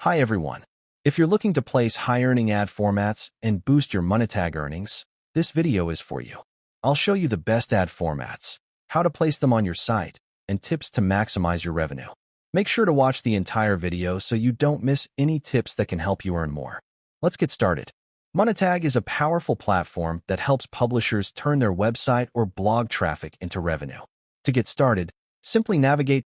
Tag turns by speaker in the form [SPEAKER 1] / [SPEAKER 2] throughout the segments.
[SPEAKER 1] Hi everyone. If you're looking to place high-earning ad formats and boost your Monetag earnings, this video is for you. I'll show you the best ad formats, how to place them on your site, and tips to maximize your revenue. Make sure to watch the entire video so you don't miss any tips that can help you earn more. Let's get started. Monetag is a powerful platform that helps publishers turn their website or blog traffic into revenue. To get started, simply navigate,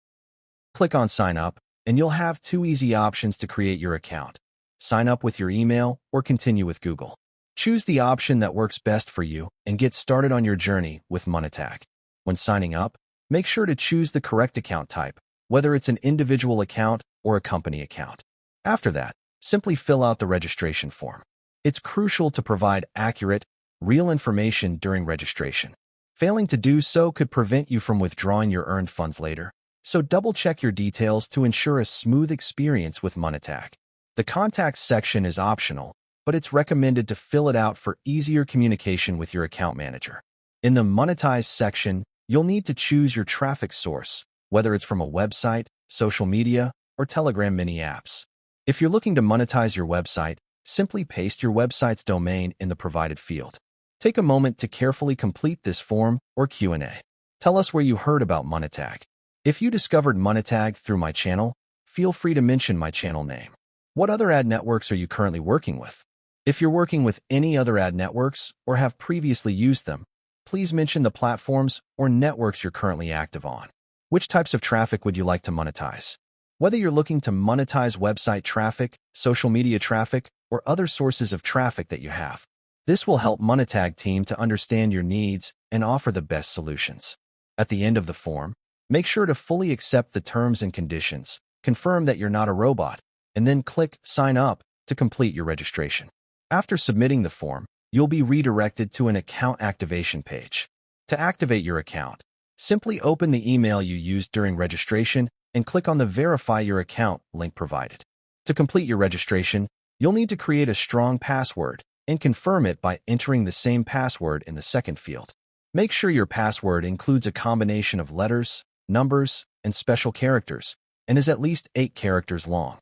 [SPEAKER 1] click on Sign Up, and you'll have two easy options to create your account. Sign up with your email or continue with Google. Choose the option that works best for you and get started on your journey with Monetag. When signing up, make sure to choose the correct account type, whether it's an individual account or a company account. After that, simply fill out the registration form. It's crucial to provide accurate, real information during registration. Failing to do so could prevent you from withdrawing your earned funds later, so double-check your details to ensure a smooth experience with Monetag. The Contacts section is optional, but it's recommended to fill it out for easier communication with your account manager. In the Monetize section, you'll need to choose your traffic source, whether it's from a website, social media, or Telegram mini apps. If you're looking to monetize your website, simply paste your website's domain in the provided field. Take a moment to carefully complete this form or Q&A. Tell us where you heard about Monetag. If you discovered Monetag through my channel, feel free to mention my channel name. What other ad networks are you currently working with? If you're working with any other ad networks or have previously used them, please mention the platforms or networks you're currently active on. Which types of traffic would you like to monetize? Whether you're looking to monetize website traffic, social media traffic, or other sources of traffic that you have, this will help Monetag team to understand your needs and offer the best solutions. At the end of the form, make sure to fully accept the terms and conditions, confirm that you're not a robot, and then click Sign Up to complete your registration. After submitting the form, you'll be redirected to an account activation page. To activate your account, simply open the email you used during registration and click on the Verify Your Account link provided. To complete your registration, you'll need to create a strong password and confirm it by entering the same password in the second field. Make sure your password includes a combination of letters, numbers, and special characters, and is at least 8 characters long.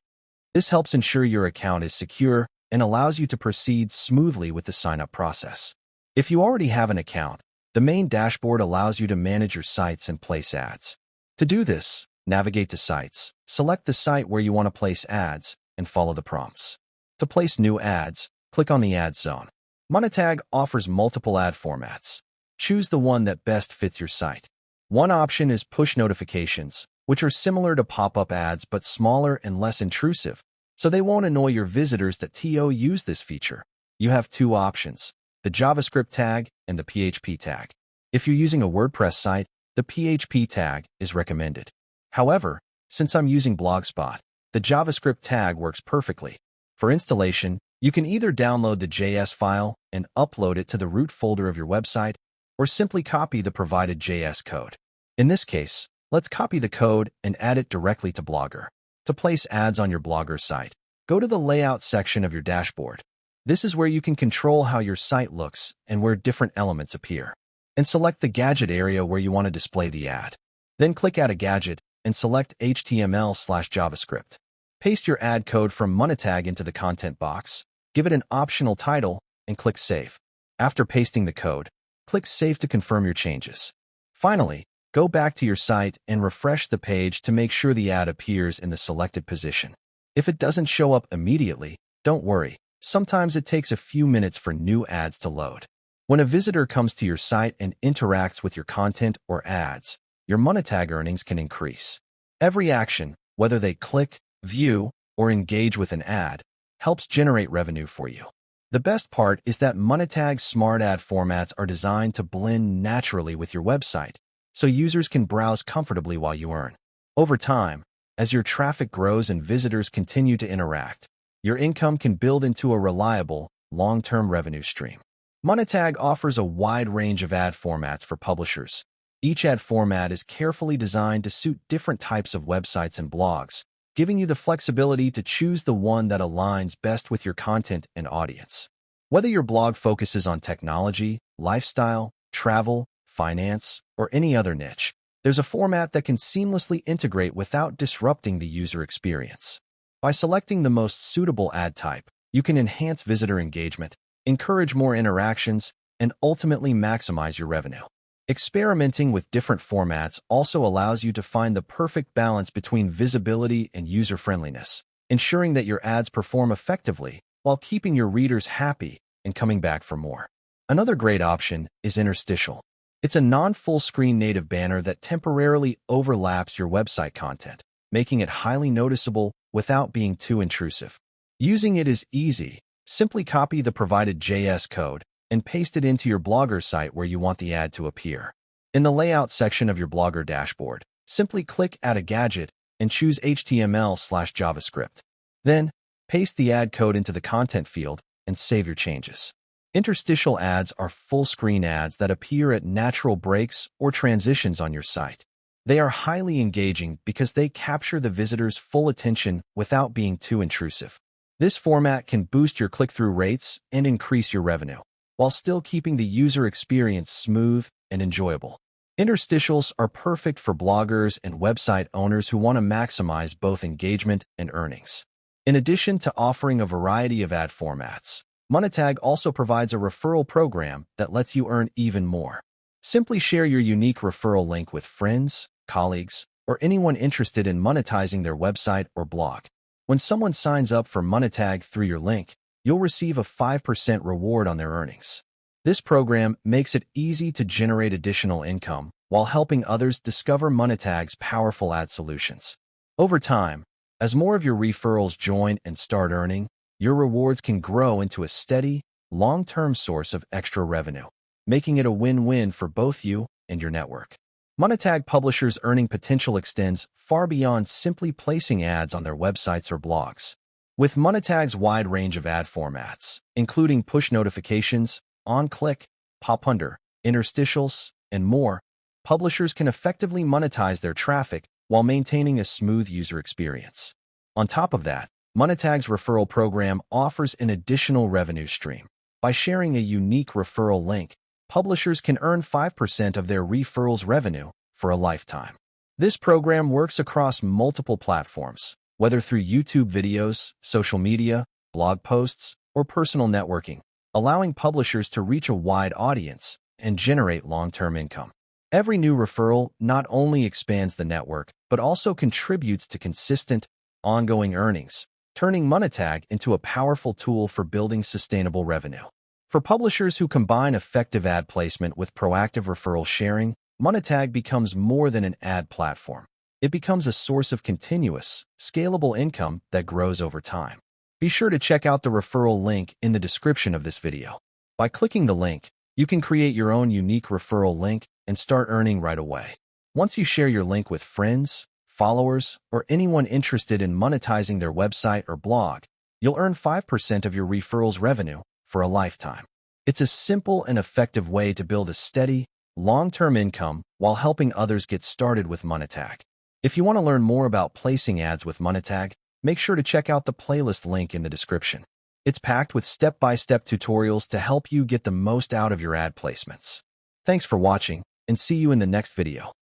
[SPEAKER 1] This helps ensure your account is secure and allows you to proceed smoothly with the sign-up process. If you already have an account, the main dashboard allows you to manage your sites and place ads. To do this, navigate to Sites, select the site where you want to place ads, and follow the prompts. To place new ads, click on the Ad Zone. Monetag offers multiple ad formats. Choose the one that best fits your site. One option is push notifications, which are similar to pop-up ads but smaller and less intrusive, so they won't annoy your visitors that use this feature. You have two options, the JavaScript tag and the PHP tag. If you're using a WordPress site, the PHP tag is recommended. However, since I'm using Blogspot, the JavaScript tag works perfectly. For installation, you can either download the JS file and upload it to the root folder of your website, or simply copy the provided JS code. In this case, let's copy the code and add it directly to Blogger. To place ads on your Blogger site, go to the Layout section of your dashboard. This is where you can control how your site looks and where different elements appear. And select the gadget area where you want to display the ad. Then click Add a Gadget and select HTML/JavaScript. Paste your ad code from Monetag into the content box, give it an optional title, and click Save. After pasting the code, click Save to confirm your changes. Finally, go back to your site and refresh the page to make sure the ad appears in the selected position. If it doesn't show up immediately, don't worry. Sometimes it takes a few minutes for new ads to load. When a visitor comes to your site and interacts with your content or ads, your Monetag earnings can increase. Every action, whether they click, view, or engage with an ad, helps generate revenue for you. The best part is that Monetag's smart ad formats are designed to blend naturally with your website, so users can browse comfortably while you earn. Over time, as your traffic grows and visitors continue to interact, your income can build into a reliable, long-term revenue stream. Monetag offers a wide range of ad formats for publishers. Each ad format is carefully designed to suit different types of websites and blogs, giving you the flexibility to choose the one that aligns best with your content and audience. Whether your blog focuses on technology, lifestyle, travel, finance, or any other niche, there's a format that can seamlessly integrate without disrupting the user experience. By selecting the most suitable ad type, you can enhance visitor engagement, encourage more interactions, and ultimately maximize your revenue. Experimenting with different formats also allows you to find the perfect balance between visibility and user-friendliness, ensuring that your ads perform effectively while keeping your readers happy and coming back for more. Another great option is interstitial. It's a non-full-screen native banner that temporarily overlaps your website content, making it highly noticeable without being too intrusive. Using it is easy. Simply copy the provided JS code and paste it into your Blogger site where you want the ad to appear. In the Layout section of your Blogger dashboard, simply click Add a Gadget and choose HTML/JavaScript. Then, paste the ad code into the content field and save your changes. Interstitial ads are full-screen ads that appear at natural breaks or transitions on your site. They are highly engaging because they capture the visitor's full attention without being too intrusive. This format can boost your click-through rates and increase your revenue, while still keeping the user experience smooth and enjoyable. Interstitials are perfect for bloggers and website owners who want to maximize both engagement and earnings. In addition to offering a variety of ad formats, Monetag also provides a referral program that lets you earn even more. Simply share your unique referral link with friends, colleagues, or anyone interested in monetizing their website or blog. When someone signs up for Monetag through your link, you'll receive a 5% reward on their earnings. This program makes it easy to generate additional income while helping others discover Monetag's powerful ad solutions. Over time, as more of your referrals join and start earning, your rewards can grow into a steady, long-term source of extra revenue, making it a win-win for both you and your network. Monetag publishers' earning potential extends far beyond simply placing ads on their websites or blogs. With Monetag's wide range of ad formats, including push notifications, on-click, pop-under, interstitials, and more, publishers can effectively monetize their traffic while maintaining a smooth user experience. On top of that, Monetag's referral program offers an additional revenue stream. By sharing a unique referral link, publishers can earn 5% of their referrals revenue for a lifetime. This program works across multiple platforms, whether through YouTube videos, social media, blog posts, or personal networking, allowing publishers to reach a wide audience and generate long-term income. Every new referral not only expands the network, but also contributes to consistent, ongoing earnings, turning Monetag into a powerful tool for building sustainable revenue. For publishers who combine effective ad placement with proactive referral sharing, Monetag becomes more than an ad platform. It becomes a source of continuous, scalable income that grows over time. Be sure to check out the referral link in the description of this video. By clicking the link, you can create your own unique referral link and start earning right away. Once you share your link with friends, followers, or anyone interested in monetizing their website or blog, you'll earn 5% of your referrals revenue for a lifetime. It's a simple and effective way to build a steady, long-term income while helping others get started with Monetag. If you want to learn more about placing ads with Monetag, make sure to check out the playlist link in the description. It's packed with step-by-step tutorials to help you get the most out of your ad placements. Thanks for watching, and see you in the next video.